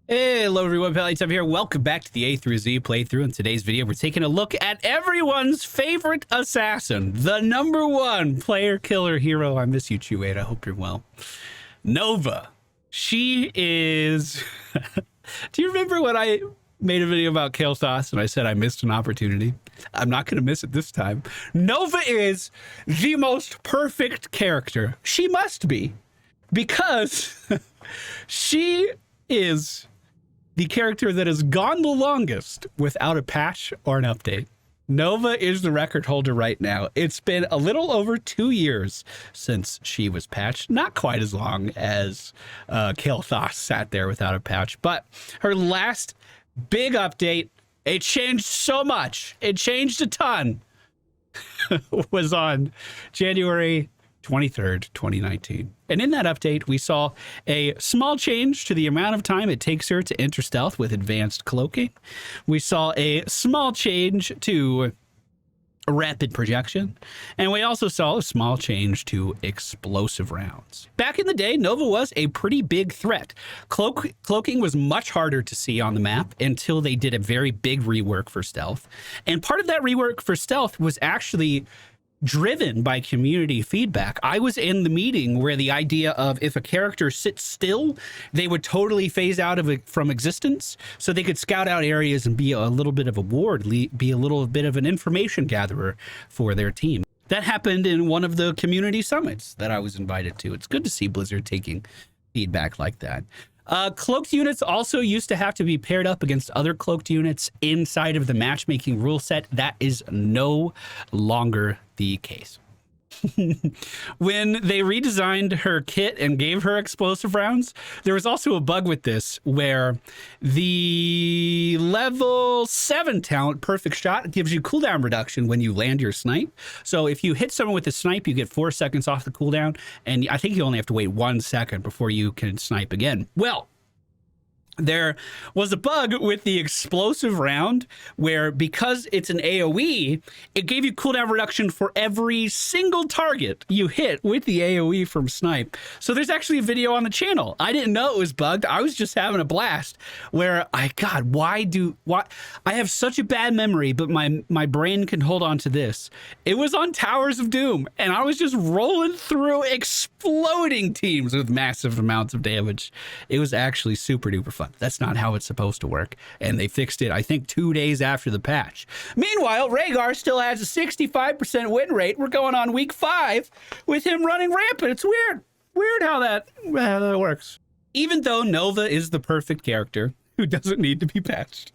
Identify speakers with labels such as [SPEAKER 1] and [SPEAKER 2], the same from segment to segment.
[SPEAKER 1] Hey, hello everyone, MFPallytime here. Welcome back to the A through Z playthrough. In today's video, we're taking a look at everyone's favorite assassin, the #1 player killer hero. I miss you, Chuade. I hope you're well. Nova. She is... Do you remember when I made a video about Kael'thas and I said I missed an opportunity? I'm not going to miss it this time. Nova is the most perfect character. She must be. Because she is the character that has gone the longest without a patch or an update. Nova is the record holder right now. It's been a little over 2 years since she was patched. Not quite as long as Kael'thas sat there without a patch, but her last big update, it changed so much. It changed a ton. Was on January 23rd, 2019. And in that update, we saw a small change to the amount of time it takes her to enter stealth with advanced cloaking. We saw a small change to rapid projection. And we also saw a small change to explosive rounds. Back in the day, Nova was a pretty big threat. Cloaking was much harder to see on the map until they did a very big rework for stealth. And part of that rework for stealth was actually driven by community feedback. I was in the meeting where the idea of if a character sits still, they would totally phase out of it from existence, so they could scout out areas and be a little bit of a ward, be a little bit of an information gatherer for their team. That happened in one of the community summits that I was invited to. It's good to see Blizzard taking feedback like that. Cloaked units also used to have to be paired up against other cloaked units inside of the matchmaking rule set. That is no longer the case. When they redesigned her kit and gave her explosive rounds, there was also a bug with this where the level 7 talent, Perfect Shot, gives you cooldown reduction when you land your snipe. So if you hit someone with a snipe, you get 4 seconds off the cooldown, and I think you only have to wait 1 second before you can snipe again. Well, there was a bug with the explosive round where, because it's an AoE, it gave you cooldown reduction for every single target you hit with the AoE from snipe. So there's actually a video on the channel. I didn't know it was bugged. I was just having a blast where why I have such a bad memory, but my brain can hold on to this. It was on Towers of Doom, and I was just rolling through exploding teams with massive amounts of damage. It was actually super duper fun. That's not how it's supposed to work. And they fixed it, I think, 2 days after the patch. Meanwhile, Rhaegar still has a 65% win rate. We're going on week 5 with him running rampant. It's weird. Weird how that works. Even though Nova is the perfect character who doesn't need to be patched,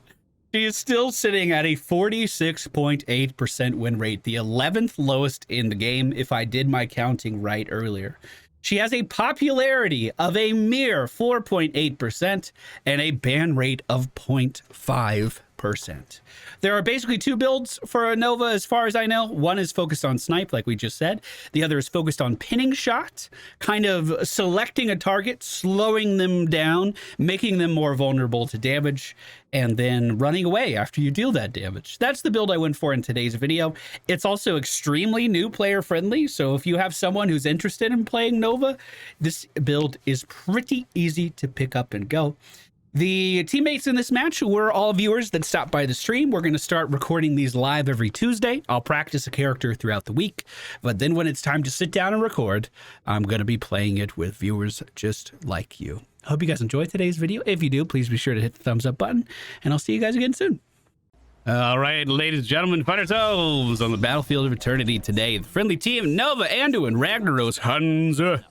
[SPEAKER 1] she is still sitting at a 46.8% win rate, the 11th lowest in the game if I did my counting right earlier. She has a popularity of a mere 4.8% and a ban rate of 0.5%. There are basically 2 builds for Nova as far as I know. One is focused on snipe, like we just said. The other is focused on pinning shot, kind of selecting a target, slowing them down, making them more vulnerable to damage, and then running away after you deal that damage. That's the build I went for in today's video. It's also extremely new player friendly, so if you have someone who's interested in playing Nova, this build is pretty easy to pick up and go. The teammates in this match were all viewers that stopped by the stream. We're going to start recording these live every Tuesday. I'll practice a character throughout the week, but then when it's time to sit down and record, I'm going to be playing it with viewers just like you. I hope you guys enjoyed today's video. If you do, please be sure to hit the thumbs up button, and I'll see you guys again soon. All right, ladies and gentlemen, find ourselves on the battlefield of eternity today. The friendly team, Nova, Anduin, Ragnaros, Hansa,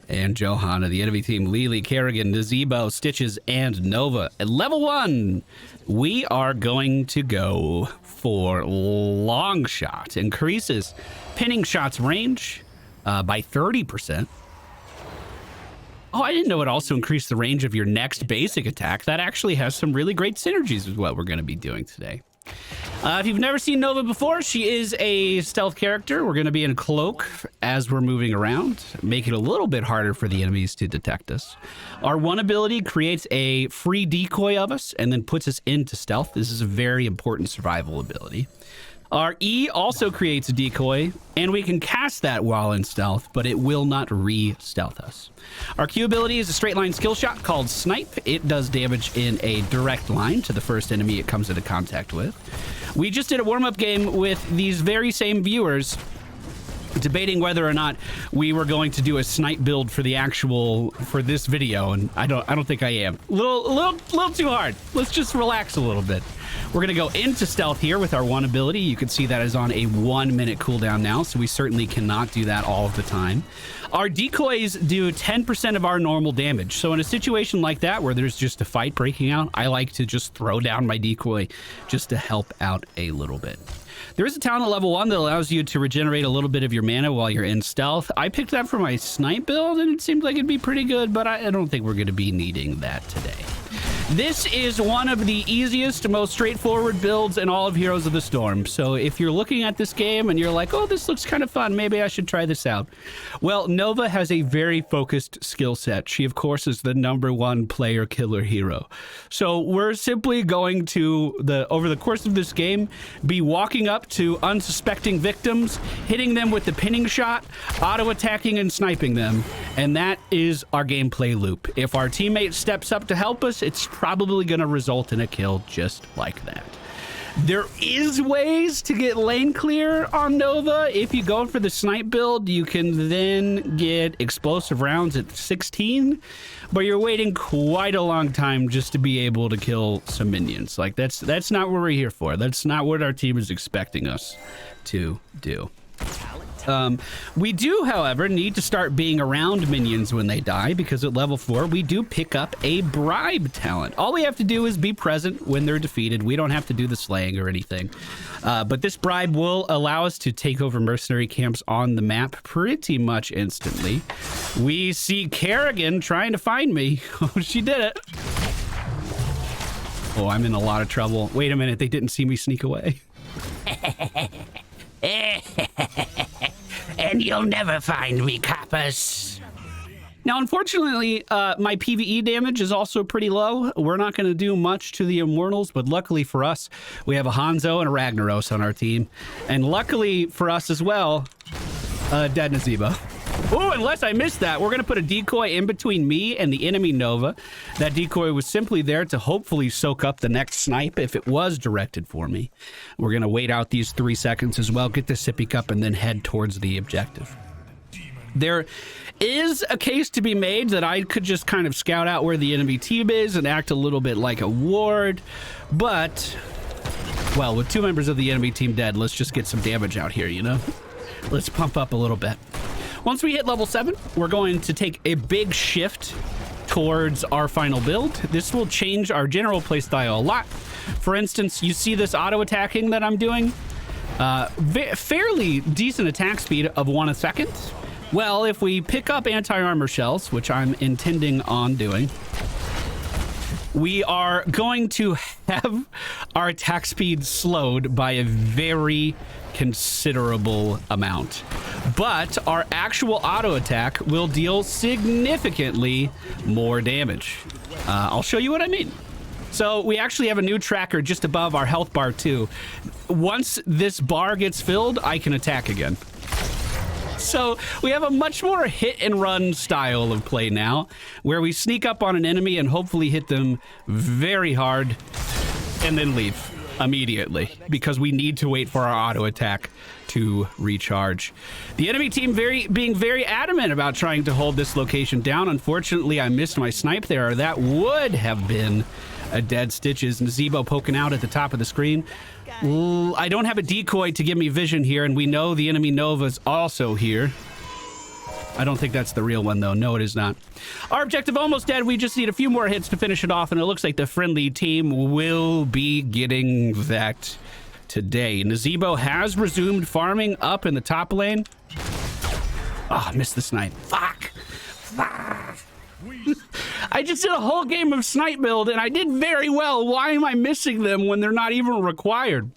[SPEAKER 1] and Johanna. The enemy team, Lily, Kerrigan, Nazebo, Stitches, and Nova. At level 1, we are going to go for long shot. Increases pinning shots range by 30%. Oh, I didn't know it also increased the range of your next basic attack. That actually has some really great synergies with what we're going to be doing today. If you've never seen Nova before, she is a stealth character. We're going to be in a cloak as we're moving around, make it a little bit harder for the enemies to detect us. Our one ability creates a free decoy of us and then puts us into stealth. This is a very important survival ability. Our E also creates a decoy, and we can cast that while in stealth, but it will not re-stealth us. Our Q ability is a straight line skill shot called Snipe. It does damage in a direct line to the first enemy it comes into contact with. We just did a warm-up game with these very same viewers debating whether or not we were going to do a snipe build for this video, and I don't think I am. Little too hard. Let's just relax a little bit. We're gonna go into stealth here with our one ability. You can see that is on a 1 minute cooldown now, so we certainly cannot do that all of the time. Our decoys do 10% of our normal damage. So in a situation like that where there's just a fight breaking out, I like to just throw down my decoy just to help out a little bit. There is a talent at level 1 that allows you to regenerate a little bit of your mana while you're in stealth. I picked that for my snipe build, and it seemed like it'd be pretty good, but I don't think we're going to be needing that today. This is one of the easiest, most straightforward builds in all of Heroes of the Storm. So if you're looking at this game and you're like, oh, this looks kind of fun, maybe I should try this out. Well, Nova has a very focused skill set. She, of course, is the #1 player killer hero. So we're simply going to, over the course of this game, be walking up to unsuspecting victims, hitting them with the pinning shot, auto-attacking and sniping them. And that is our gameplay loop. If our teammate steps up to help us, it's probably going to result in a kill just like that. There is ways to get lane clear on Nova. If you go for the snipe build, you can then get explosive rounds at 16, but you're waiting quite a long time just to be able to kill some minions. Like that's not what we're here for. That's not what our team is expecting us to do. We do, however, need to start being around minions when they die, because at level 4, we do pick up a bribe talent. All we have to do is be present when they're defeated. We don't have to do the slaying or anything. But this bribe will allow us to take over mercenary camps on the map pretty much instantly. We see Kerrigan trying to find me. Oh, she did it. Oh, I'm in a lot of trouble. Wait a minute, they didn't see me sneak away. And you'll never find me, coppers. Now, unfortunately, my PvE damage is also pretty low. We're not going to do much to the Immortals, but luckily for us, we have a Hanzo and a Ragnaros on our team. And luckily for us as well, dead Nazebo. Oh, unless I missed that, we're going to put a decoy in between me and the enemy Nova. That decoy was simply there to hopefully soak up the next snipe if it was directed for me. We're going to wait out these 3 seconds as well, get the sippy cup, and then head towards the objective. There is a case to be made that I could just kind of scout out where the enemy team is and act a little bit like a ward, but, well, with 2 members of the enemy team dead, let's just get some damage out here, you know? Let's pump up a little bit. Once we hit level 7, we're going to take a big shift towards our final build. This will change our general playstyle a lot. For instance, you see this auto-attacking that I'm doing? Fairly decent attack speed of 1 a second. Well, if we pick up anti-armor shells, which I'm intending on doing, we are going to have our attack speed slowed by a very considerable amount. But our actual auto attack will deal significantly more damage. I'll show you what I mean. So we actually have a new tracker just above our health bar too. Once this bar gets filled, I can attack again. So we have a much more hit and run style of play now, where we sneak up on an enemy and hopefully hit them very hard and then leave immediately, because we need to wait for our auto attack to recharge. The enemy team being very adamant about trying to hold this location down. Unfortunately, I missed my snipe there. That would have been a dead Stitches. Nazebo poking out at the top of the screen. I don't have a decoy to give me vision here, and we know the enemy Nova's also here. I don't think that's the real one, though. No, it is not. Our objective almost dead. We just need a few more hits to finish it off, and it looks like the friendly team will be getting that today. Nazebo has resumed farming up in the top lane. Oh, I missed the snipe. Fuck. I just did a whole game of snipe build, and I did very well. Why am I missing them when they're not even required?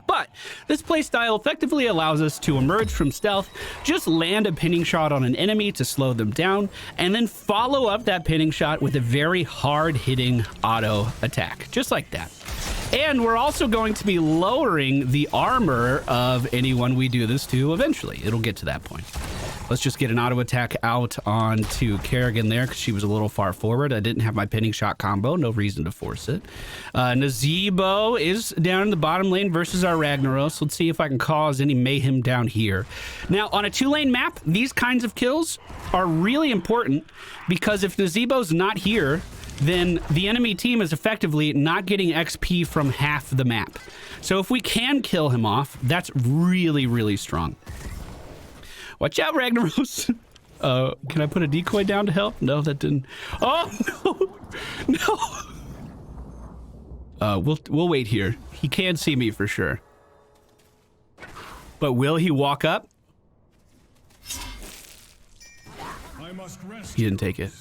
[SPEAKER 1] But this playstyle effectively allows us to emerge from stealth, just land a pinning shot on an enemy to slow them down, and then follow up that pinning shot with a very hard-hitting auto attack, just like that. And we're also going to be lowering the armor of anyone we do this to eventually. It'll get to that point. Let's just get an auto attack out onto Kerrigan there because she was a little far forward. I didn't have my pinning shot combo. No reason to force it. Nazebo is down in the bottom lane versus our Ragnaros. Let's see if I can cause any mayhem down here. Now, on a 2-lane map, these kinds of kills are really important because if Nazebo's not here, then the enemy team is effectively not getting XP from half the map. So if we can kill him off, that's really, really strong. Watch out, Ragnaros. Can I put a decoy down to help? No, that didn't. Oh, no. No. We'll wait here. He can see me for sure. But will he walk up? He didn't take it.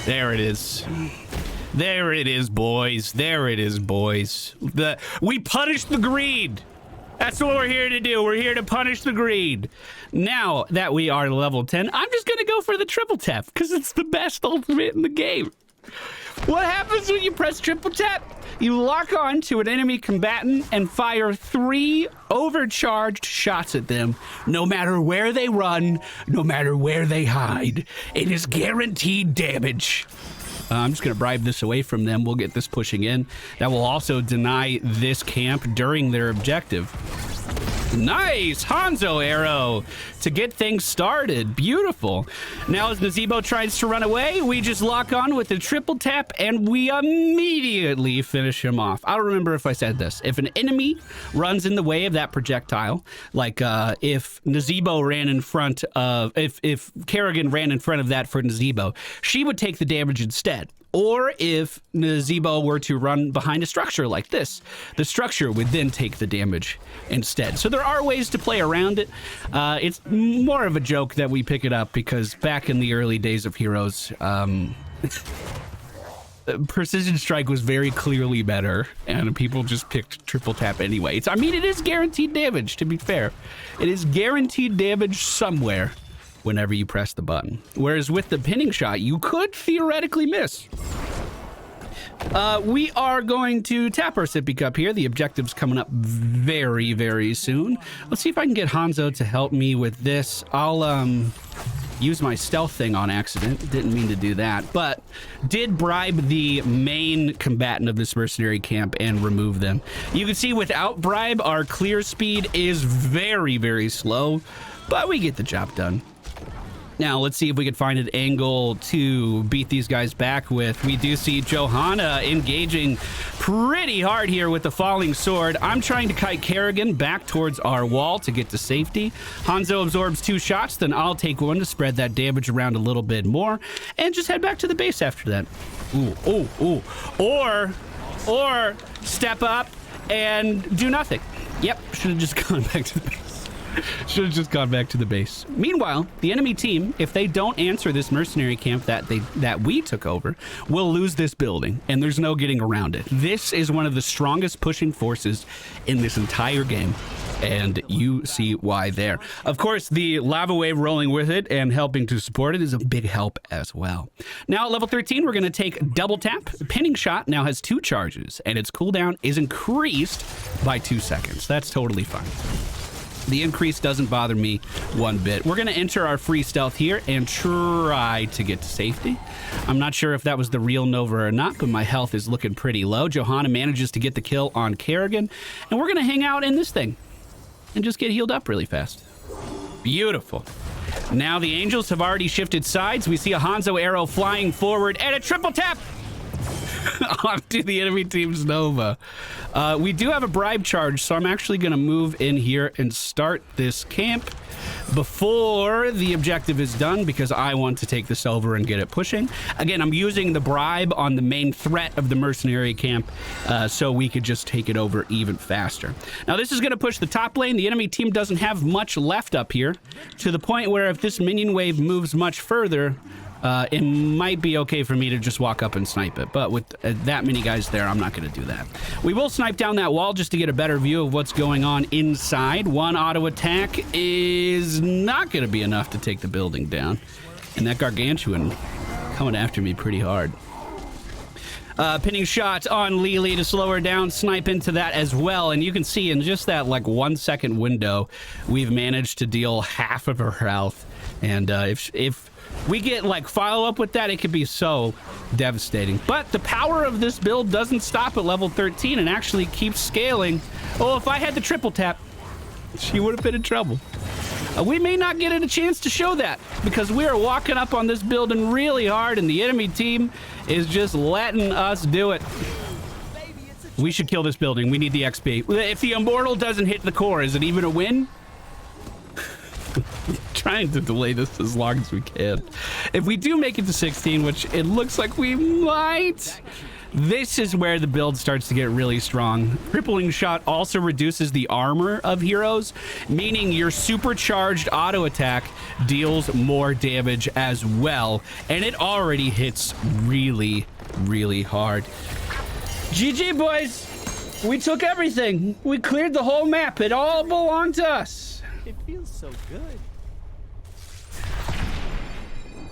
[SPEAKER 1] There it is. There it is, boys. There it is, boys. We punished the greed. That's what we're here to do. We're here to punish the greed. Now that we are level 10, I'm just going to go for the triple tap because it's the best ultimate in the game. What happens when you press triple tap? You lock on to an enemy combatant and fire 3 overcharged shots at them, no matter where they run, no matter where they hide. It is guaranteed damage. I'm just going to bribe this away from them. We'll get this pushing in. That will also deny this camp during their objective. Nice Hanzo arrow to get things started. Beautiful. Now as Nazebo tries to run away, we just lock on with the triple tap and we immediately finish him off. I don't remember if I said this. If an enemy runs in the way of that projectile, like if Nazebo ran in front of, if Kerrigan ran in front of that for Nazebo, she would take the damage instead. Or if Nazebo were to run behind a structure like this, the structure would then take the damage instead. So there are ways to play around it. It's more of a joke that we pick it up because back in the early days of Heroes, Precision Strike was very clearly better, and people just picked triple tap anyway. I mean, it is guaranteed damage, to be fair. It is guaranteed damage somewhere whenever you press the button. Whereas with the pinning shot, you could theoretically miss. We are going to tap our sippy cup here. The objective's coming up very, very soon. Let's see if I can get Hanzo to help me with this. I'll use my stealth thing on accident. Didn't mean to do that, but did bribe the main combatant of this mercenary camp and remove them. You can see without bribe, our clear speed is very, very slow, but we get the job done. Now, let's see if we can find an angle to beat these guys back with. We do see Johanna engaging pretty hard here with the falling sword. I'm trying to kite Kerrigan back towards our wall to get to safety. Hanzo absorbs 2 shots, then I'll take 1 to spread that damage around a little bit more and just head back to the base after that. Ooh. Or step up and do nothing. Yep, should have just gone back to the base. Should have just gone back to the base. Meanwhile, the enemy team, if they don't answer this mercenary camp that we took over, will lose this building, and there's no getting around it. This is one of the strongest pushing forces in this entire game, and you see why there. Of course, the lava wave rolling with it and helping to support it is a big help as well. Now, at level 13, we're going to take double tap. Pinning shot now has 2 charges, and its cooldown is increased by 2 seconds. That's totally fine. The increase doesn't bother me one bit. We're going to enter our free stealth here and try to get to safety. I'm not sure if that was the real Nova or not, but my health is looking pretty low. Johanna manages to get the kill on Kerrigan, and we're going to hang out in this thing and just get healed up really fast. Beautiful. Now the Angels have already shifted sides. We see a Hanzo arrow flying forward and a triple tap onto the enemy team's Nova. We do have a bribe charge, so I'm actually going to move in here and start this camp before the objective is done because I want to take this over and get it pushing. Again, I'm using the bribe on the main threat of the mercenary camp so we could just take it over even faster. Now, this is going to push the top lane. The enemy team doesn't have much left up here to the point where if this minion wave moves much further, it might be okay for me to just walk up and snipe it, but with that many guys there, I'm not going to do that. We will snipe down that wall just to get a better view of what's going on inside. 1 auto attack is not going to be enough to take the building down, and that gargantuan coming after me pretty hard. Pinning shot on Lily to slow her down, snipe into that as well. And you can see in just that like 1 second window, we've managed to deal half of her health. And if we get like follow up with that, it could be so devastating. But the power of this build doesn't stop at level 13 and actually keeps scaling. Oh, if I had the triple tap, she would have been in trouble. We may not get a chance to show that because we are walking up on this building really hard and the enemy team is just letting us do it. We should kill this building. We need the XP. If the immortal doesn't hit the core, is it even a win? Trying to delay this as long as we can. If we do make it to 16, which it looks like we might, this is where the build starts to get really strong. Crippling shot also reduces the armor of heroes, meaning your supercharged auto attack deals more damage as well, and it already hits really, really hard. GG, boys. We took everything. We cleared the whole map. It all belonged to us.
[SPEAKER 2] It feels so good.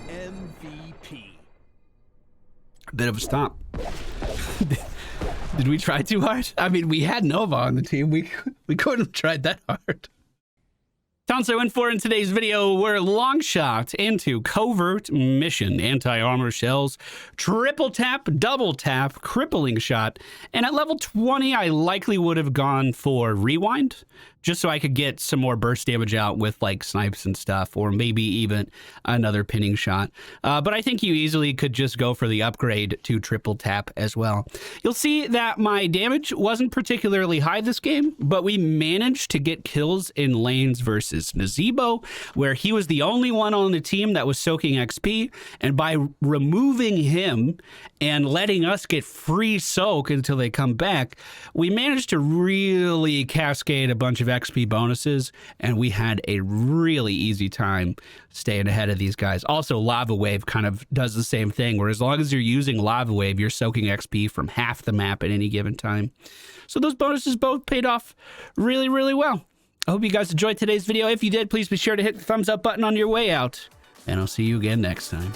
[SPEAKER 2] MVP.
[SPEAKER 1] A bit of a stomp. Did we try too hard? I mean, we had Nova on the team. We couldn't have tried that hard. Tonso in for in today's video, we're long shot into covert mission, anti-armor shells, triple tap, double tap, crippling shot, and at level 20, I likely would have gone for rewind, just so I could get some more burst damage out with like snipes and stuff, or maybe even another pinning shot. But I think you easily could just go for the upgrade to triple tap as well. You'll see that my damage wasn't particularly high this game, but we managed to get kills in lanes versus Nazebo, where he was the only one on the team that was soaking XP, and by removing him and letting us get free soak until they come back, we managed to really cascade a bunch of XP bonuses, and we had a really easy time staying ahead of these guys. Also, Lava Wave kind of does the same thing, where as long as you're using Lava Wave, you're soaking XP from half the map at any given time. So those bonuses both paid off really, really well. I hope you guys enjoyed today's video. If you did, please be sure to hit the thumbs up button on your way out, and I'll see you again next time.